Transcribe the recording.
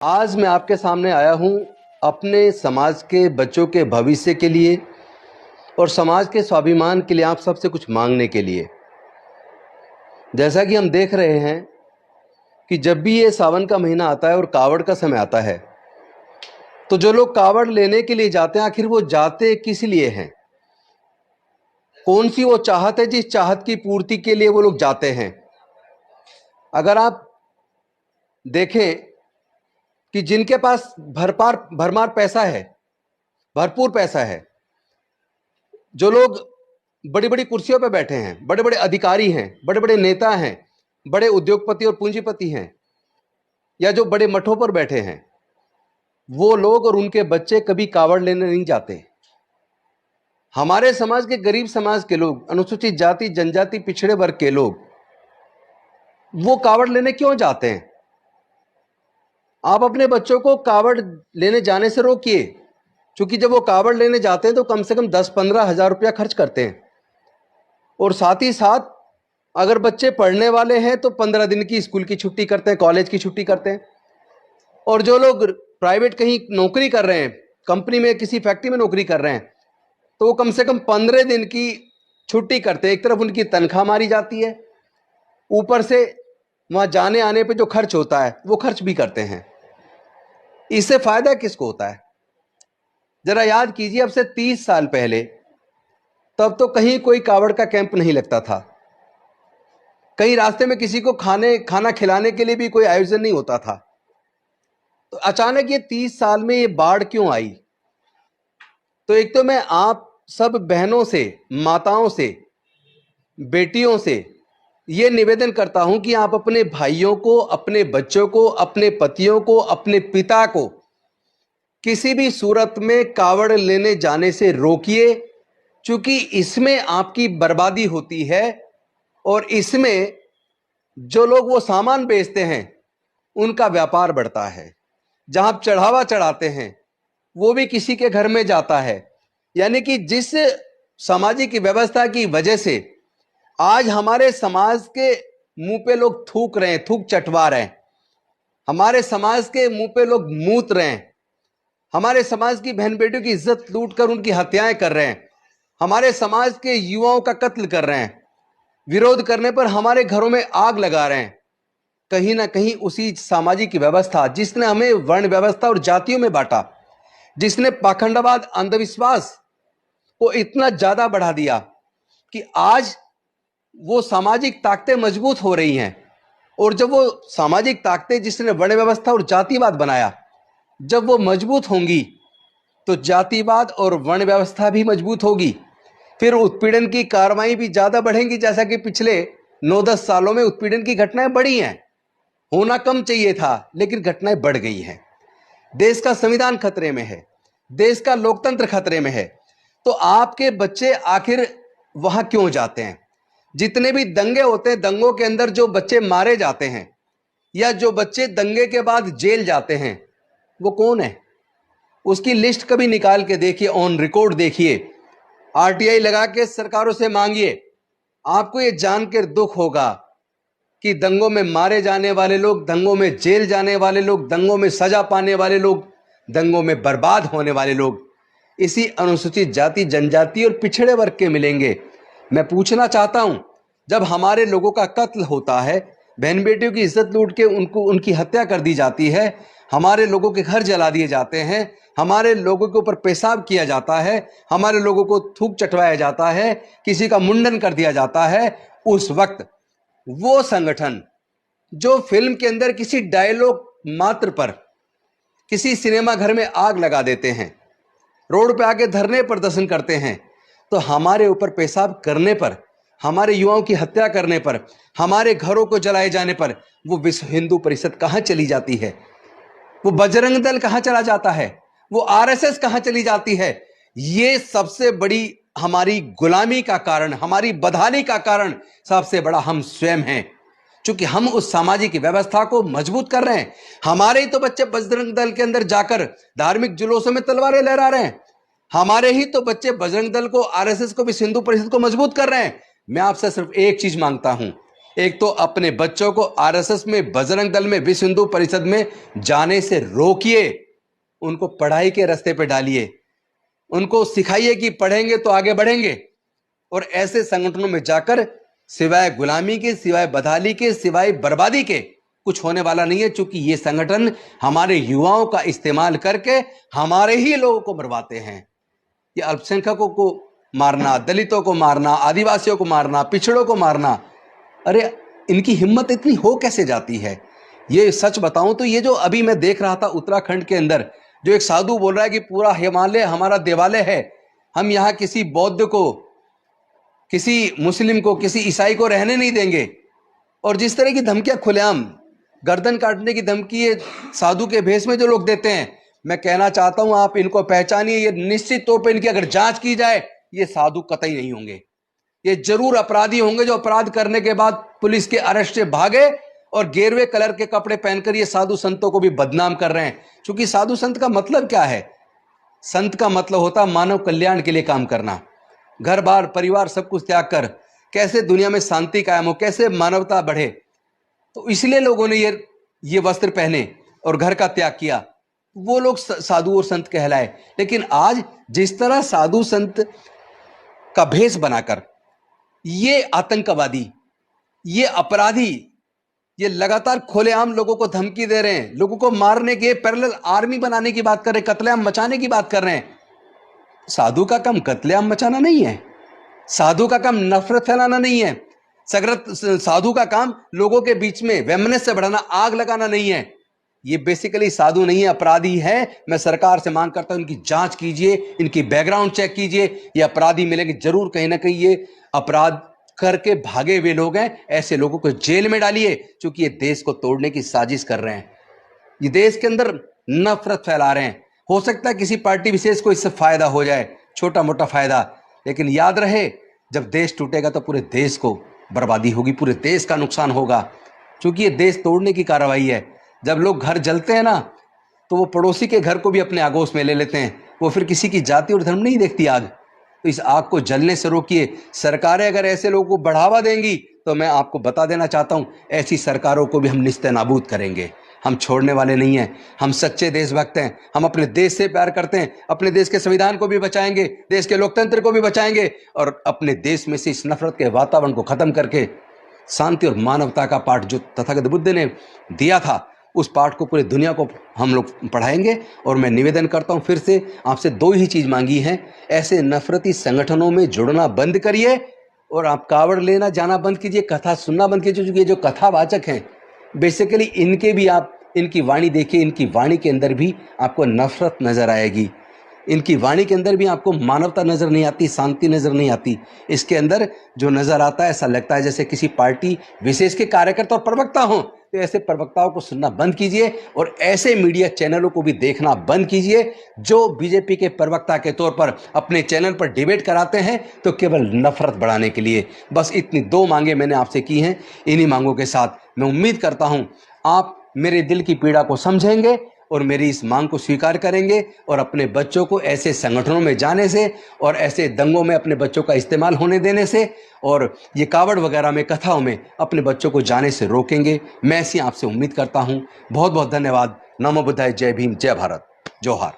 आज मैं आपके सामने आया हूं अपने समाज के बच्चों के भविष्य के लिए और समाज के स्वाभिमान के लिए आप सबसे कुछ मांगने के लिए। जैसा कि हम देख रहे हैं कि जब भी ये सावन का महीना आता है और कावड़ का समय आता है तो जो लोग कावड़ लेने के लिए जाते हैं, आखिर वो जाते किस लिए हैं? कौन सी वो चाहत है जिस चाहत की पूर्ति के लिए वो लोग जाते हैं? अगर आप देखें कि जिनके पास भरमार पैसा है, भरपूर पैसा है, जो लोग बड़ी बड़ी कुर्सियों पर बैठे हैं, बड़े बड़े अधिकारी हैं, बड़े बड़े नेता हैं, बड़े उद्योगपति और पूंजीपति हैं, या जो बड़े मठों पर बैठे हैं, वो लोग और उनके बच्चे कभी कावड़ लेने नहीं जाते। हमारे समाज के गरीब समाज के लोग, अनुसूचित जाति जनजाति पिछड़े वर्ग के लोग, वो कावड़ लेने क्यों जाते हैं? आप अपने बच्चों को कावड़ लेने जाने से रोकिए, क्योंकि जब वो कावड़ लेने जाते हैं तो कम से कम 10-15 हज़ार रुपया खर्च करते हैं। और साथ ही साथ अगर बच्चे पढ़ने वाले हैं तो 15 दिन की स्कूल की छुट्टी करते हैं, कॉलेज की छुट्टी करते हैं। और जो लोग प्राइवेट कहीं नौकरी कर रहे हैं, कंपनी में किसी फैक्ट्री में नौकरी कर रहे हैं, तो वो कम से कम 15 दिन की छुट्टी करते हैं। एक तरफ उनकी तनख्वाह मारी जाती है, ऊपर से वहाँ जाने आने पे जो खर्च होता है वो खर्च भी करते हैं। इससे फायदा किसको होता है? जरा याद कीजिए, अब से 30 साल पहले तब तो कहीं कोई कावड़ का कैंप नहीं लगता था, कहीं रास्ते में किसी को खाना खिलाने के लिए भी कोई आयोजन नहीं होता था। तो अचानक ये 30 साल में ये बाढ़ क्यों आई? तो एक तो मैं आप सब बहनों से, माताओं से, बेटियों से ये निवेदन करता हूं कि आप अपने भाइयों को, अपने बच्चों को, अपने पतियों को, अपने पिता को किसी भी सूरत में कावड़ लेने जाने से रोकिए, क्योंकि इसमें आपकी बर्बादी होती है। और इसमें जो लोग वो सामान बेचते हैं उनका व्यापार बढ़ता है। जहां आप चढ़ावा चढ़ाते हैं वो भी किसी के घर में जाता है। यानी कि जिस सामाजिक व्यवस्था की वजह से आज हमारे समाज के मुंह पे लोग थूक रहे हैं, थूक चटवा रहे हैं, हमारे समाज के मुंह पे लोग मूत रहे हैं, हमारे समाज की बहन बेटियों की इज्जत लूटकर उनकी हत्याएं कर रहे हैं, हमारे समाज के युवाओं का कत्ल कर रहे हैं, विरोध करने पर हमारे घरों में आग लगा रहे हैं। कहीं ना कहीं उसी सामाजिक व्यवस्था जिसने हमें वर्ण व्यवस्था और जातियों में बांटा, जिसने पाखंडवाद, अंधविश्वास को इतना ज्यादा बढ़ा दिया कि आज वो सामाजिक ताकतें मजबूत हो रही हैं। और जब वो सामाजिक ताकतें जिसने वर्ण व्यवस्था और जातिवाद बनाया, जब वो मजबूत होंगी तो जातिवाद और वर्ण व्यवस्था भी मजबूत होगी। फिर उत्पीड़न की कार्रवाई भी ज्यादा बढ़ेंगी। जैसा कि पिछले 9-10 सालों में उत्पीड़न की घटनाएं बढ़ी हैं, होना कम चाहिए था लेकिन घटनाएं बढ़ गई हैं। देश का संविधान खतरे में है, देश का लोकतंत्र खतरे में है। तो आपके बच्चे आखिर वहां क्यों जाते हैं? जितने भी दंगे होते हैं, दंगों के अंदर जो बच्चे मारे जाते हैं या जो बच्चे दंगे के बाद जेल जाते हैं, वो कौन है? उसकी लिस्ट कभी निकाल के देखिए, ऑन रिकॉर्ड देखिए, आरटीआई लगा के सरकारों से मांगिए। आपको ये जानकर दुख होगा कि दंगों में मारे जाने वाले लोग, दंगों में जेल जाने वाले लोग, दंगों में सजा पाने वाले लोग, दंगों में बर्बाद होने वाले लोग इसी अनुसूचित जाति जनजाति और पिछड़े वर्ग के मिलेंगे। मैं पूछना चाहता हूं, जब हमारे लोगों का कत्ल होता है, बहन बेटियों की इज्जत लूट के उनकी हत्या कर दी जाती है, हमारे लोगों के घर जला दिए जाते हैं, हमारे लोगों के ऊपर पेशाब किया जाता है, हमारे लोगों को थूक चटवाया जाता है, किसी का मुंडन कर दिया जाता है, उस वक्त वो संगठन जो फिल्म के अंदर किसी डायलॉग मात्र पर किसी सिनेमा घर में आग लगा देते हैं, रोड पे आके धरने प्रदर्शन करते हैं, तो हमारे ऊपर पेशाब करने पर, हमारे युवाओं की हत्या करने पर, हमारे घरों को जलाए जाने पर वो विश्व हिंदू परिषद कहां चली जाती है? वो बजरंग दल कहां चला जाता है? वो आरएसएस कहां चली जाती है? ये सबसे बड़ी हमारी गुलामी का कारण, हमारी बदहाली का कारण सबसे बड़ा हम स्वयं हैं, क्योंकि हम उस सामाजिक व्यवस्था को मजबूत कर रहे हैं। हमारे ही तो बच्चे बजरंग दल के अंदर जाकर धार्मिक जुलूसों में तलवारें लहरा रहे हैं, हमारे ही तो बच्चे बजरंग दल को, आरएसएस को, विश्व हिंदू परिषद को मजबूत कर रहे हैं। मैं आपसे सिर्फ एक चीज मांगता हूं एक तो अपने बच्चों को आरएसएस में, बजरंग दल में, विश्व हिंदू परिषद में जाने से रोकिए, उनको पढ़ाई के रास्ते पे डालिए, उनको सिखाइए कि पढ़ेंगे तो आगे बढ़ेंगे। और ऐसे संगठनों में जाकर सिवाय गुलामी के, सिवाय बदहाली के, सिवाय बर्बादी के कुछ होने वाला नहीं है, क्योंकि ये संगठन हमारे युवाओं का इस्तेमाल करके हमारे ही लोगों को मरवाते हैं। ये अल्पसंख्यकों को मारना, दलितों को मारना, आदिवासियों को मारना, पिछड़ों को मारना, अरे इनकी हिम्मत इतनी हो कैसे जाती है? ये सच बताऊं तो ये जो अभी मैं देख रहा था उत्तराखंड के अंदर, जो एक साधु बोल रहा है कि पूरा हिमालय हमारा देवालय है, हम यहां किसी बौद्ध को, किसी मुस्लिम को, किसी ईसाई को रहने नहीं देंगे। और जिस तरह की धमकियां खुलेआम, गर्दन काटने की धमकी ये साधु के भेष में जो लोग देते हैं, मैं कहना चाहता हूं आप इनको पहचानिए। ये निश्चित तौर पर इनकी अगर जांच की जाए, ये साधु कतई नहीं होंगे, ये जरूर अपराधी होंगे जो अपराध करने के बाद पुलिस के अरेस्ट से भागे और गेरुए कलर के कपड़े पहनकर ये साधु संतों को भी बदनाम कर रहे हैं। क्योंकि साधु संत का मतलब क्या है? संत का मतलब होता है मानव कल्याण के लिए काम करना, घर बार परिवार सब कुछ त्याग कर कैसे दुनिया में शांति कायम हो, कैसे मानवता बढ़े। तो इसलिए लोगों ने ये वस्त्र पहने और घर का त्याग किया, वो लोग साधु और संत कहलाए। लेकिन आज जिस तरह साधु संत का भेष बनाकर ये आतंकवादी, ये अपराधी, ये लगातार खुलेआम लोगों को धमकी दे रहे हैं, लोगों को मारने के, पैरेलल आर्मी बनाने की बात कर रहे हैं, कत्लेआम मचाने की बात कर रहे हैं। साधु का काम कत्लेआम मचाना नहीं है, साधु का काम नफरत फैलाना नहीं है, साधु का काम लोगों के बीच में वैमनस्य से बढ़ाना, आग लगाना नहीं है। ये बेसिकली साधु नहीं है, अपराधी है। मैं सरकार से मांग करता हूं इनकी जांच कीजिए, इनकी बैकग्राउंड चेक कीजिए। ये अपराधी मिलेंगे जरूर, कहीं ना कहीं ये अपराध करके भागे हुए लोग हैं। ऐसे लोगों को जेल में डालिए, क्योंकि ये देश को तोड़ने की साजिश कर रहे हैं, ये देश के अंदर नफरत फैला रहे हैं। हो सकता है किसी पार्टी विशेष को इससे फायदा हो जाए, छोटा मोटा फायदा, लेकिन याद रहे जब देश टूटेगा तो पूरे देश को बर्बादी होगी, पूरे देश का नुकसान होगा, क्योंकि ये देश तोड़ने की कार्रवाई है। जब लोग घर जलते हैं ना, तो वो पड़ोसी के घर को भी अपने आगोश में ले लेते हैं, वो फिर किसी की जाति और धर्म नहीं देखती आग। तो इस आग को जलने से रोकिए। सरकारें अगर ऐसे लोगों को बढ़ावा देंगी तो मैं आपको बता देना चाहता हूं, ऐसी सरकारों को भी हम निस्ते नाबूद करेंगे। हम छोड़ने वाले नहीं हैं, हम सच्चे देशभक्त हैं, हम अपने देश से प्यार करते हैं, अपने देश के संविधान को भी बचाएंगे, देश के लोकतंत्र को भी बचाएंगे, और अपने देश में से इस नफरत के वातावरण को खत्म करके शांति और मानवता का पाठ जो तथागत बुद्ध ने दिया था, उस पाठ को पूरी दुनिया को हम लोग पढ़ाएंगे। और मैं निवेदन करता हूं फिर से, आपसे दो ही चीज मांगी है, ऐसे नफरती संगठनों में जुड़ना बंद करिए और आप कावड़ लेना जाना बंद कीजिए, कथा सुनना बंद कीजिए। क्योंकि ये जो कथावाचक हैं बेसिकली इनके भी आप इनकी वाणी देखिए, इनकी वाणी के अंदर भी आपको नफरत नजर आएगी, इनकी वाणी के अंदर भी आपको मानवता नजर नहीं आती, शांति नजर नहीं आती। इसके अंदर जो नजर आता है ऐसा लगता है जैसे किसी पार्टी विशेष के कार्यकर्ता और प्रवक्ता हों। तो ऐसे प्रवक्ताओं को सुनना बंद कीजिए और ऐसे मीडिया चैनलों को भी देखना बंद कीजिए जो बीजेपी के प्रवक्ता के तौर पर अपने चैनल पर डिबेट कराते हैं तो केवल नफरत बढ़ाने के लिए। बस इतनी दो मांगे मैंने आपसे की हैं। इन्हीं मांगों के साथ मैं उम्मीद करता हूं आप मेरे दिल की पीड़ा को समझेंगे और मेरी इस मांग को स्वीकार करेंगे और अपने बच्चों को ऐसे संगठनों में जाने से और ऐसे दंगों में अपने बच्चों का इस्तेमाल होने देने से और ये कावड़ वगैरह में, कथाओं में अपने बच्चों को जाने से रोकेंगे। मैं ऐसी आपसे उम्मीद करता हूं। बहुत बहुत धन्यवाद। नमो बुद्धाय। जय भीम, जय भारत, जोहार।